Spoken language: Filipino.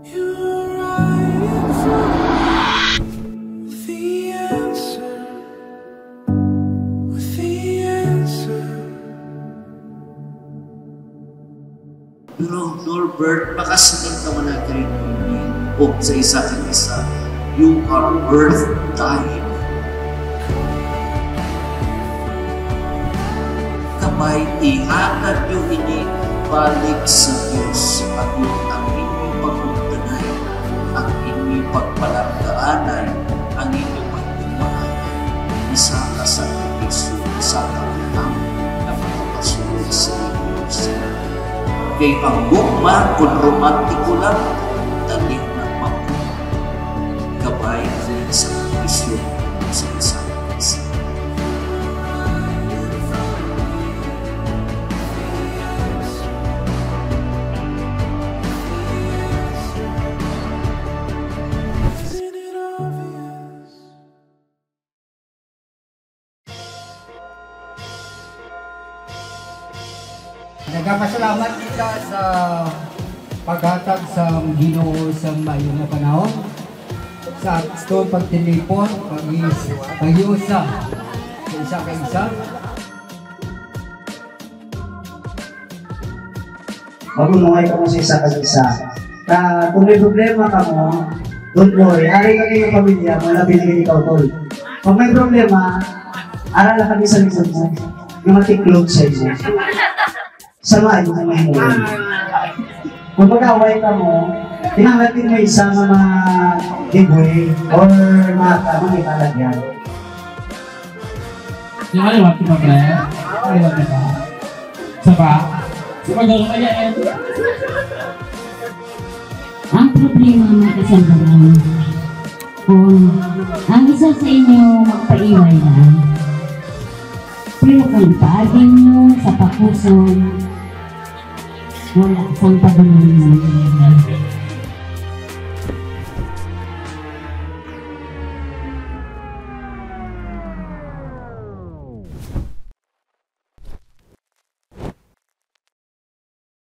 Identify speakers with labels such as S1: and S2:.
S1: Pero Norbert, makasingin ka man na o sa isa kang isa. You are worth dying. Kamay ihatag yung ini balik sa Diyos at ang inyong pagpuntanay, ang inyong pagpalagdaanan, ang inyong pagpumahan. Isa ka sa Kristo, isa ka lang na makapasunod sa inyong sila. Kay ang bukman kung romantiko lang, talim ng mabuhay. Gabay na sa Kristo sa isang isa.
S2: Nagpasalamat kita sa paghatag sa Ginoo sa maayong nga panahon, sa atong pagtilipon, pag-iusa sa isa ka isa.
S3: Magmumuhay ka mo sa isa ka isa. Kung may problema ka mo, don't worry, ari ka kayong pamilya, malapit ikaw tol. Kung may problema, arala kami sa likod mo, yung matiklog sa iyo. Samahan mo kami mo. Kung mag-away ka mo, tinangatin mo isa ng mga giveaway or mga tamang italagyan.
S4: Yung aliwag ko ba, Brian? Aliwag na ba? Saba? Sumagalo ka yan.
S5: Ang problema mga kasambahan, kung ang isa sa inyo magpaiway na, pero kung paagin nyo sa pakuson, wala isang pagulong